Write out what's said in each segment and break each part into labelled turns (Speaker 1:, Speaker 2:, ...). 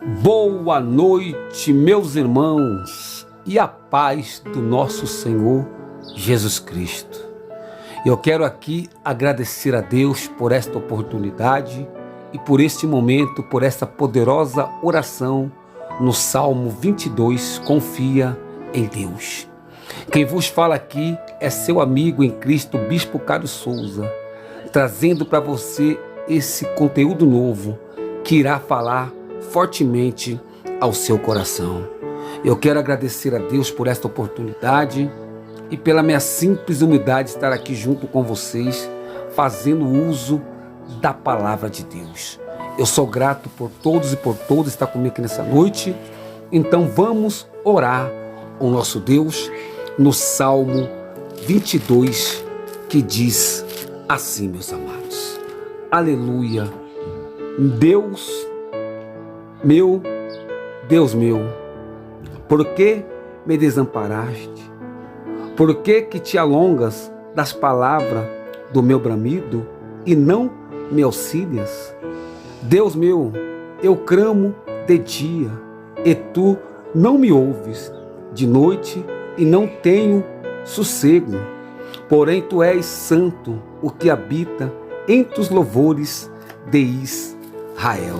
Speaker 1: Boa noite, meus irmãos, e a paz do nosso Senhor Jesus Cristo. Eu quero aqui agradecer a Deus por esta oportunidade e por este momento, por esta poderosa oração no Salmo 22, confia em Deus. Quem vos fala aqui é seu amigo em Cristo, Bispo Cário Souza, trazendo para você esse conteúdo novo que irá falar fortemente ao seu coração. Eu quero agradecer a Deus por esta oportunidade e pela minha simples humildade estar aqui junto com vocês, fazendo uso da palavra de Deus. Eu sou grato por todos e por todas estar comigo aqui nessa noite. Então vamos orar ao nosso Deus no Salmo 22, que diz assim, meus amados: aleluia. Deus meu, por que me desamparaste? Por que te alongas das palavras do meu bramido e não me auxilias? Deus meu, eu clamo de dia e tu não me ouves, de noite e não tenho sossego. Porém tu és santo, o que habita entre os louvores de Israel.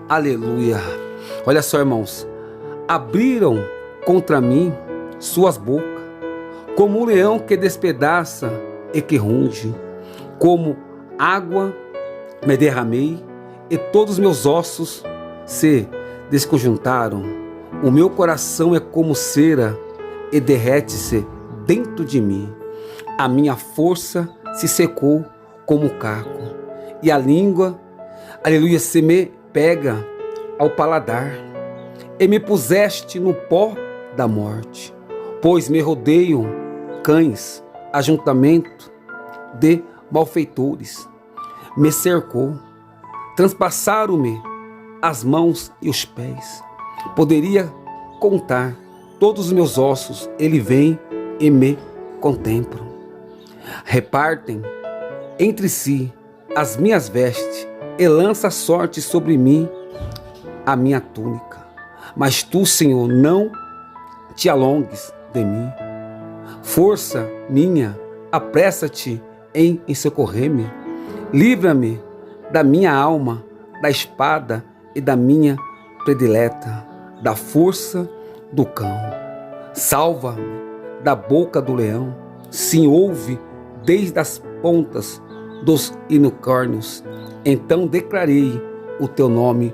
Speaker 1: Aleluia. Olha só, irmãos, abriram contra mim suas bocas, como um leão que despedaça e que runge, como água me derramei e todos os meus ossos se desconjuntaram. O meu coração é como cera e derrete-se dentro de mim. A minha força se secou como caco e a língua, aleluia, se me pega ao paladar, e me puseste no pó da morte, pois me rodeiam cães, ajuntamento de malfeitores, me cercou, transpassaram-me as mãos e os pés. Poderia contar todos os meus ossos, ele vem e me contemplam. Repartem entre si as minhas vestes e lança sorte sobre mim a minha túnica. Mas tu, Senhor, não te alongues de mim. Força minha, apressa-te em socorrer-me. Livra-me da minha alma, da espada e da minha predileta, da força do cão. Salva-me da boca do leão. Sim, ouve desde as pontas dos unicórnios. Então declarei o teu nome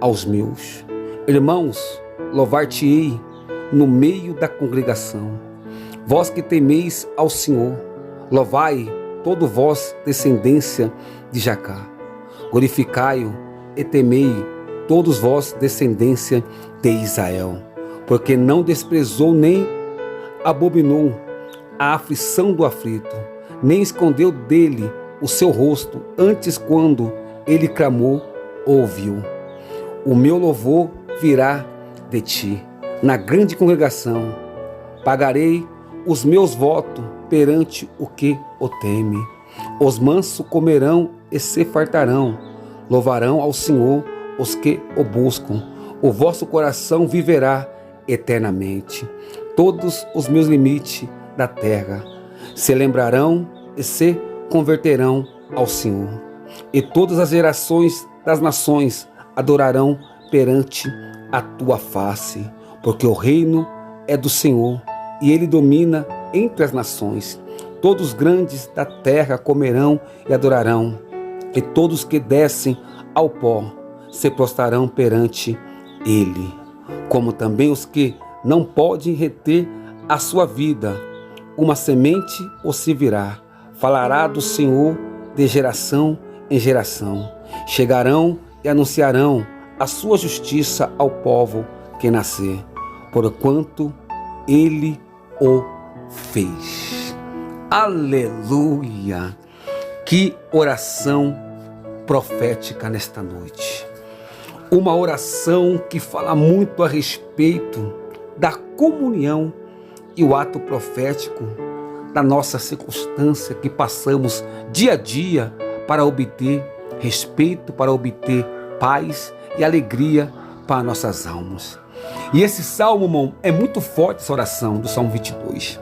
Speaker 1: aos meus irmãos, louvar-te-ei no meio da congregação. Vós que temeis ao Senhor, louvai todo vós, descendência de Jacá. Glorificai-o e temei todos vós, descendência de Israel, porque não desprezou nem abominou a aflição do aflito, nem escondeu dele o seu rosto, antes quando ele clamou, ouviu. O meu louvor virá de ti, na grande congregação. Pagarei os meus votos perante o que o teme. Os mansos comerão e se fartarão. Louvarão ao Senhor os que o buscam. O vosso coração viverá eternamente. Todos os meus limites da terra se lembrarão e se converterão ao Senhor. E todas as gerações das nações adorarão perante a tua face, porque o reino é do Senhor e ele domina entre as nações. Todos os grandes da terra comerão e adorarão, e todos que descem ao pó se prostrarão perante ele, como também os que não podem reter a sua vida. Uma semente o se virá, falará do Senhor de geração em geração. Chegarão e anunciarão a sua justiça ao povo que nascer, porquanto ele o fez. Aleluia! Que oração profética nesta noite. Uma oração que fala muito a respeito da comunhão e o ato profético da nossa circunstância que passamos dia a dia para obter respeito, para obter paz e alegria para nossas almas. E esse salmo, irmão, é muito forte, essa oração do Salmo 22.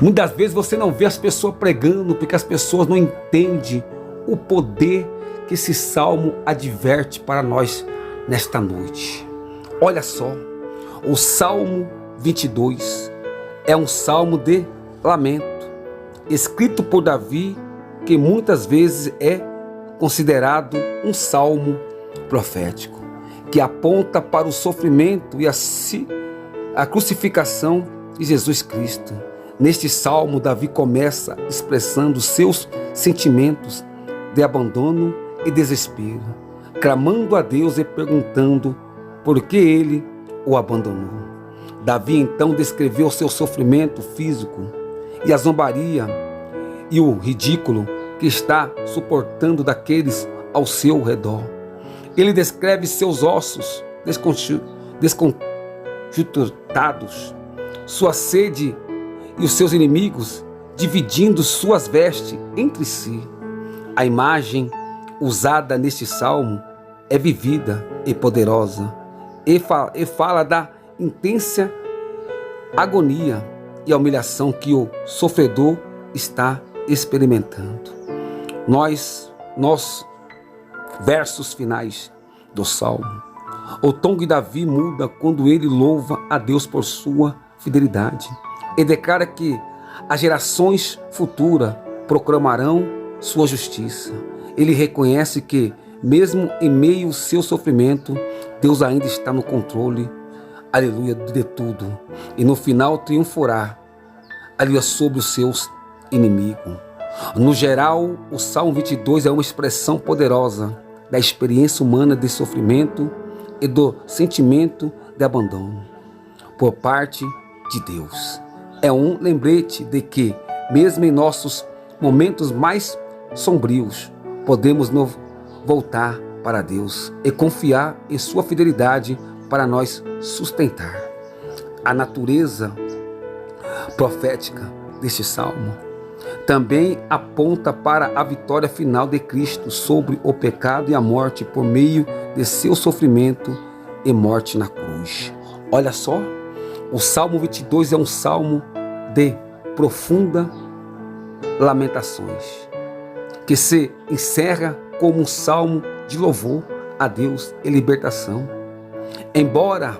Speaker 1: Muitas vezes você não vê as pessoas pregando porque as pessoas não entendem o poder que esse salmo adverte para nós nesta noite. Olha só, o Salmo 22 é um salmo de lamento, escrito por Davi, que muitas vezes é considerado um salmo profético, que aponta para o sofrimento e a crucificação de Jesus Cristo. Neste salmo, Davi começa expressando seus sentimentos de abandono e desespero, clamando a Deus e perguntando por que ele o abandonou. Davi então descreveu seu sofrimento físico e a zombaria e o ridículo que está suportando daqueles ao seu redor. Ele descreve seus ossos desconjuntados, sua sede e os seus inimigos, dividindo suas vestes entre si. A imagem usada neste salmo é vivida e poderosa, e fala da intensa agonia e a humilhação que o sofredor está experimentando. Nos versos finais do salmo, o tom de Davi muda quando ele louva a Deus por sua fidelidade e declara que as gerações futuras proclamarão sua justiça. Ele reconhece que, mesmo em meio ao seu sofrimento, Deus ainda está no controle, aleluia, de tudo, e no final triunfará, aleluia, sobre os seus inimigos. No geral, o Salmo 22 é uma expressão poderosa da experiência humana de sofrimento e do sentimento de abandono por parte de Deus. É um lembrete de que, mesmo em nossos momentos mais sombrios, podemos nos voltar para Deus e confiar em sua fidelidade para nos sustentar. A natureza profética deste salmo também aponta para a vitória final de Cristo sobre o pecado e a morte por meio de seu sofrimento e morte na cruz. Olha só, o Salmo 22 é um salmo de profunda lamentações, que se encerra como um salmo de louvor a Deus e libertação. Embora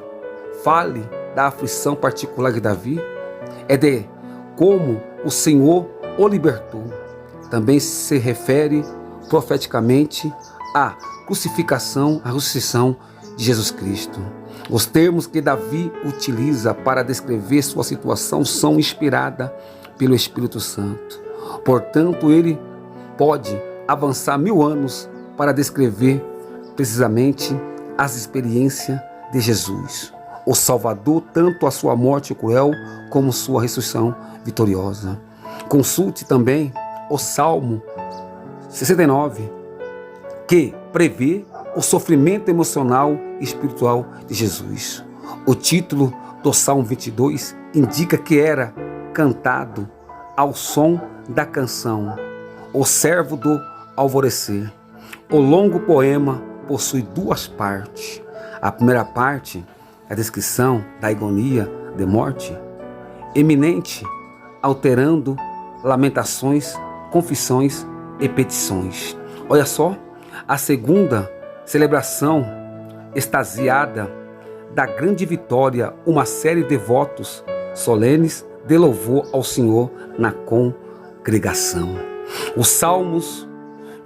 Speaker 1: fale da aflição particular de Davi, é de como o Senhor o libertou. Também se refere profeticamente à crucificação, à ressurreição de Jesus Cristo. Os termos que Davi utiliza para descrever sua situação são inspirados pelo Espírito Santo. Portanto, ele pode avançar 1000 anos para descrever precisamente as experiências de Jesus, o Salvador, tanto a sua morte cruel como sua ressurreição vitoriosa. Consulte também o Salmo 69, que prevê o sofrimento emocional e espiritual de Jesus. O título do Salmo 22 indica que era cantado ao som da canção O Servo do Alvorecer. O longo poema possui 2 partes. A primeira parte é a descrição da agonia de morte eminente, alterando lamentações, confissões e petições. Olha só, a segunda celebração extasiada da grande vitória, uma série de votos solenes de louvor ao Senhor na congregação. Os Salmos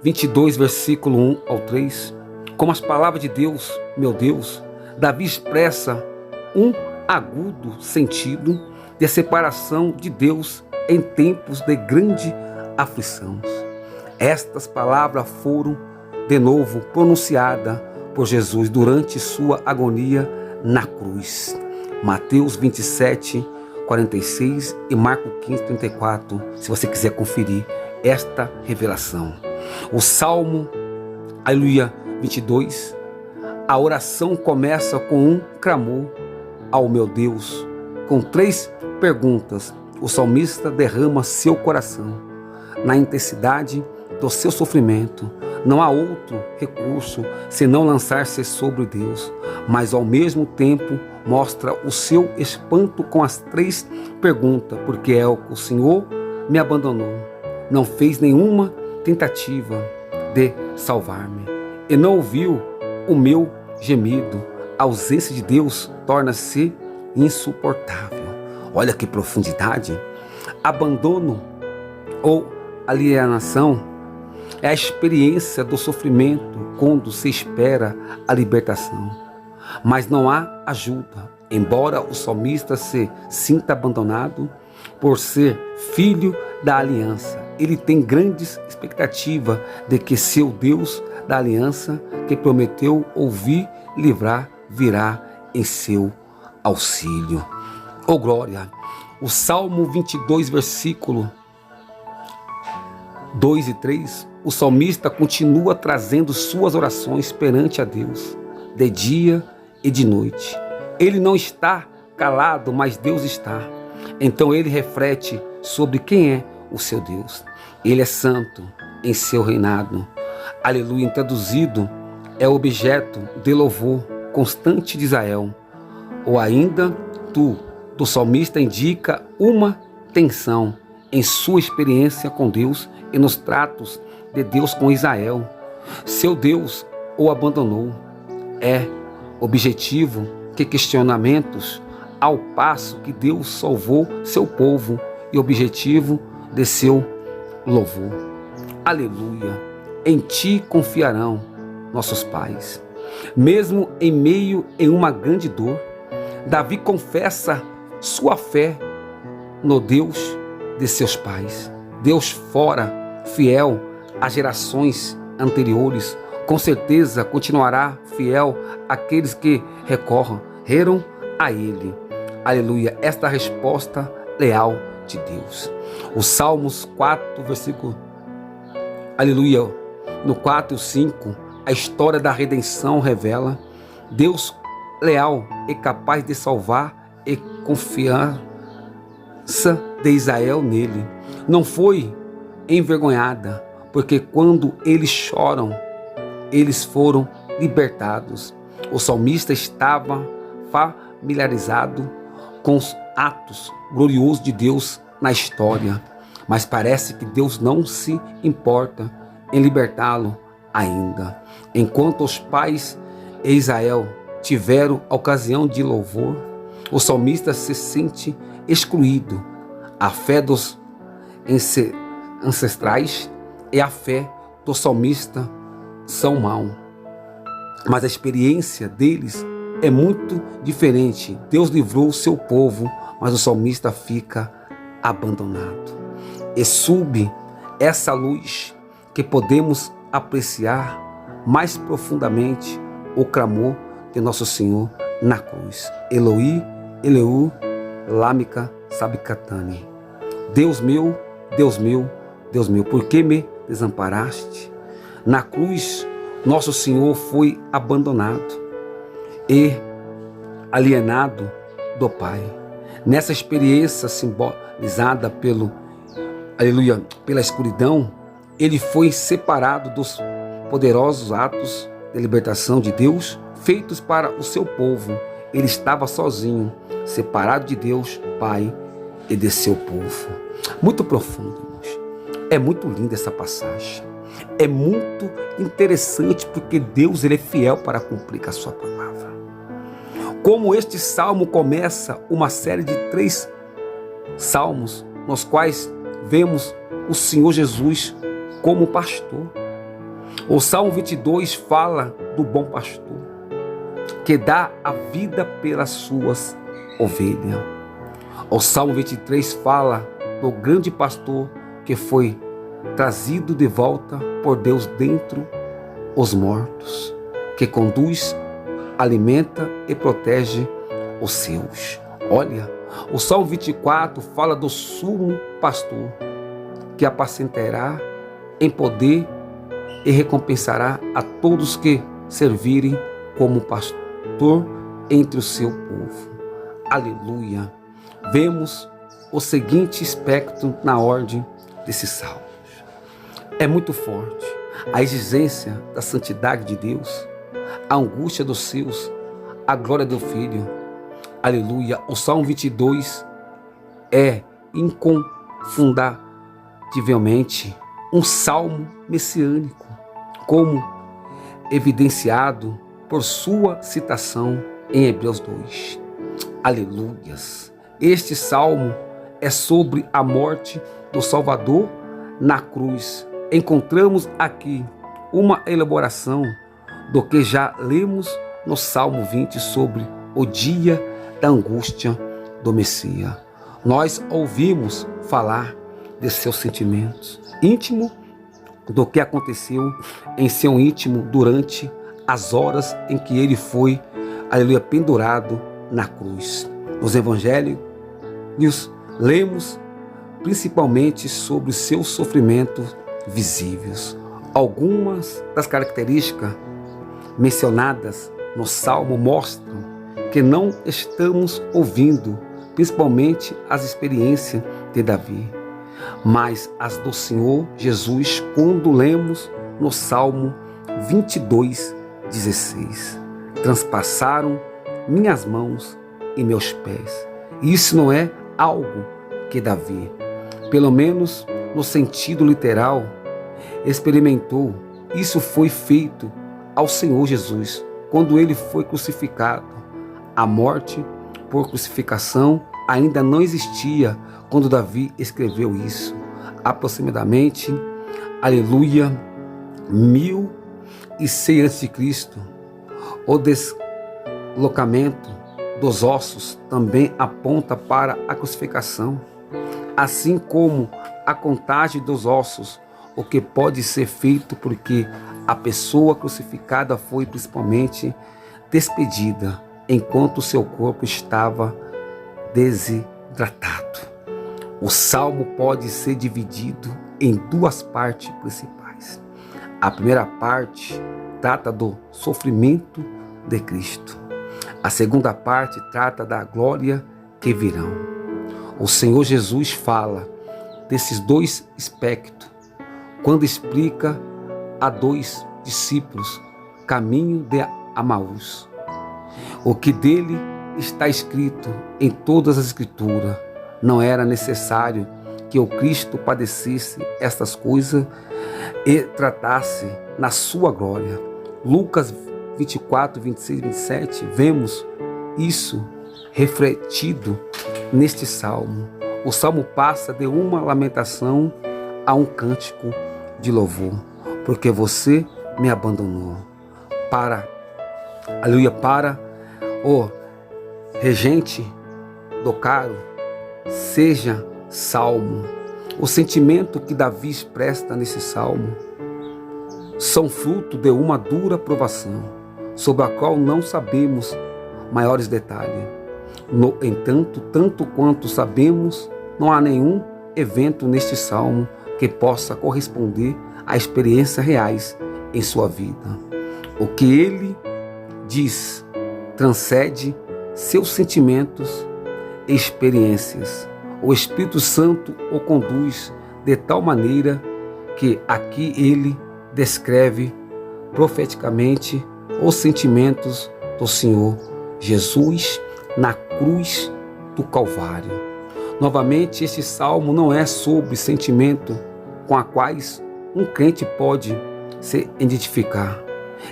Speaker 1: 22, versículo 1 ao 3, como as palavras de Deus, meu Deus, Davi expressa um agudo sentido de separação de Deus em tempos de grande aflição. Estas palavras foram de novo pronunciadas por Jesus durante sua agonia na cruz. Mateus 27, 46 e Marcos 15, 34, se você quiser conferir esta revelação. O Salmo, aleluia, 22, a oração começa com um clamor ao meu Deus, com 3 perguntas. O salmista derrama seu coração na intensidade do seu sofrimento, Não há outro recurso senão lançar-se sobre Deus, mas ao mesmo tempo mostra o seu espanto com as 3 perguntas, porque é o que o Senhor me abandonou, não fez nenhuma tentativa de salvar-me e não ouviu o meu gemido. A ausência de Deus torna-se insuportável. Olha que profundidade. Abandono ou alienação é a experiência do sofrimento quando se espera a libertação, mas não há ajuda. Embora o salmista se sinta abandonado por ser filho da aliança, ele tem grandes expectativas de que seu Deus da aliança, que prometeu ouvir e livrar, virá em seu auxílio. Oh glória! O Salmo 22, versículo 2 e 3, o salmista continua trazendo suas orações perante a Deus, de dia e de noite. Ele não está calado, mas Deus está. Então ele reflete sobre quem é o seu Deus. Ele é santo em seu reinado. Aleluia, traduzido, é objeto de louvor constante de Israel. Ou ainda, do salmista indica uma tensão em sua experiência com Deus e nos tratos de Deus com Israel. Seu Deus o abandonou. É objetivo que questionamentos, ao passo que Deus salvou seu povo e objetivo de seu louvor. Aleluia! Em ti confiarão nossos pais. Mesmo em meio a uma grande dor, Davi confessa sua fé no Deus de seus pais. Deus fora fiel às gerações anteriores, com certeza continuará fiel àqueles que recorreram a Ele. Aleluia, esta resposta leal de Deus. Os Salmos 4, versículo, aleluia, no 4 e 5, a história da redenção revela Deus leal e capaz de salvar e confiança de Israel nele. Não foi envergonhada, porque quando eles choram, eles foram libertados. O salmista estava familiarizado com os atos gloriosos de Deus na história, mas parece que Deus não se importa em libertá-lo ainda. Enquanto os pais de Israel tiveram ocasião de louvor, o salmista se sente excluído. A fé dos ancestrais e a fé do salmista são mal, mas a experiência deles é muito diferente. Deus livrou o seu povo, mas o salmista fica abandonado. E sob essa luz que podemos apreciar mais profundamente o clamor de nosso Senhor na cruz. Eloi, Eleu, lamica sabicatani. Deus meu, Deus meu, Deus meu, por que me desamparaste? Na cruz, nosso Senhor foi abandonado e alienado do Pai. Nessa experiência simbolizada pela escuridão, ele foi separado dos poderosos atos de libertação de Deus feitos para o seu povo. Ele estava sozinho, separado de Deus, Pai, e de seu povo. Muito profundo, irmãos. É muito linda essa passagem. É muito interessante porque Deus ele é fiel para cumprir a sua palavra. Como este salmo começa uma série de 3 salmos, nos quais vemos o Senhor Jesus como pastor. O Salmo 22 fala do bom pastor, que dá a vida pelas suas ovelhas. O Salmo 23 fala do grande pastor que foi trazido de volta por Deus dentre os mortos, que conduz, alimenta e protege os seus. Olha, o Salmo 24 fala do sumo pastor, que apacentará em poder e recompensará a todos que servirem como pastor entre o seu povo. Aleluia! Vemos o seguinte aspecto na ordem desses salmos. É muito forte. a exigência da santidade de Deus, a angústia dos seus, a glória do Filho. Aleluia. O Salmo 22 é inconfundivelmente um salmo messiânico, como evidenciado por sua citação em Hebreus 2. Aleluias. Este salmo é sobre a morte do Salvador na cruz. Encontramos aqui uma elaboração do que já lemos no Salmo 20 sobre o dia da angústia do Messias. Nós ouvimos falar de seus sentimentos íntimos, do que aconteceu em seu íntimo durante as horas em que ele foi, aleluia, pendurado na cruz. Nos evangelhos, lemos principalmente sobre os seus sofrimentos visíveis. Algumas das características mencionadas no Salmo mostram que não estamos ouvindo principalmente as experiências de Davi, mas as do Senhor Jesus, quando lemos no Salmo 22:16. Transpassaram minhas mãos e meus pés. Isso não é algo que Davi, pelo menos no sentido literal, experimentou. Isso foi feito ao Senhor Jesus quando ele foi crucificado. A morte por crucificação ainda não existia quando Davi escreveu isso. Aproximadamente, aleluia, 1100 a.C. O deslocamento dos ossos também aponta para a crucificação, assim como a contagem dos ossos, o que pode ser feito porque a pessoa crucificada foi principalmente despedida enquanto seu corpo estava desidratado. O salmo pode ser dividido em duas partes principais. A primeira parte trata do sofrimento de Cristo. A segunda parte trata da glória que virão. O Senhor Jesus fala desses dois aspectos quando explica a dois discípulos caminho de Amaús. O que dele está escrito em todas as Escrituras. Não era necessário que o Cristo padecesse estas coisas e tratasse na sua glória. Lucas 24, 26, 27, vemos isso refletido neste salmo. O salmo passa de uma lamentação a um cântico de louvor, porque você me abandonou. Aleluia, para o regente do caro, seja salmo. O sentimento que Davi expressa nesse salmo são fruto de uma dura provação, sobre a qual não sabemos maiores detalhes. No entanto, tanto quanto sabemos, não há nenhum evento neste salmo que possa corresponder a experiências reais em sua vida. O que ele diz transcende seus sentimentos e experiências. O Espírito Santo o conduz de tal maneira que aqui ele descreve profeticamente os sentimentos do Senhor Jesus na cruz do Calvário. Novamente, este salmo não é sobre sentimento com a quais um crente pode se identificar,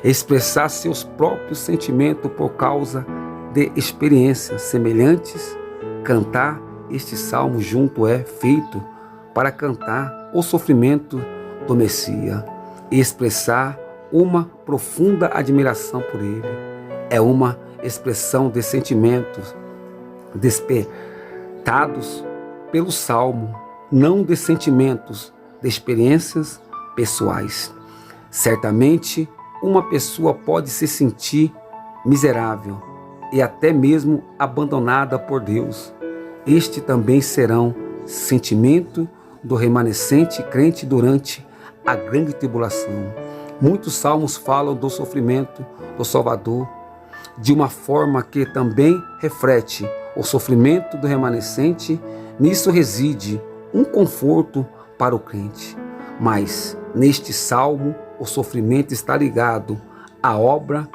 Speaker 1: expressar seus próprios sentimentos por causa de experiências semelhantes. Cantar este salmo junto é feito para cantar o sofrimento do Messias e expressar uma profunda admiração por ele. É uma expressão de sentimentos despertados pelo salmo, não de sentimentos de experiências pessoais. Certamente, uma pessoa pode se sentir miserável e até mesmo abandonada por Deus. Este também serão sentimento do remanescente crente durante a grande tribulação. Muitos salmos falam do sofrimento do Salvador de uma forma que também reflete o sofrimento do remanescente. Nisso reside um conforto para o crente. Mas neste salmo o sofrimento está ligado à obra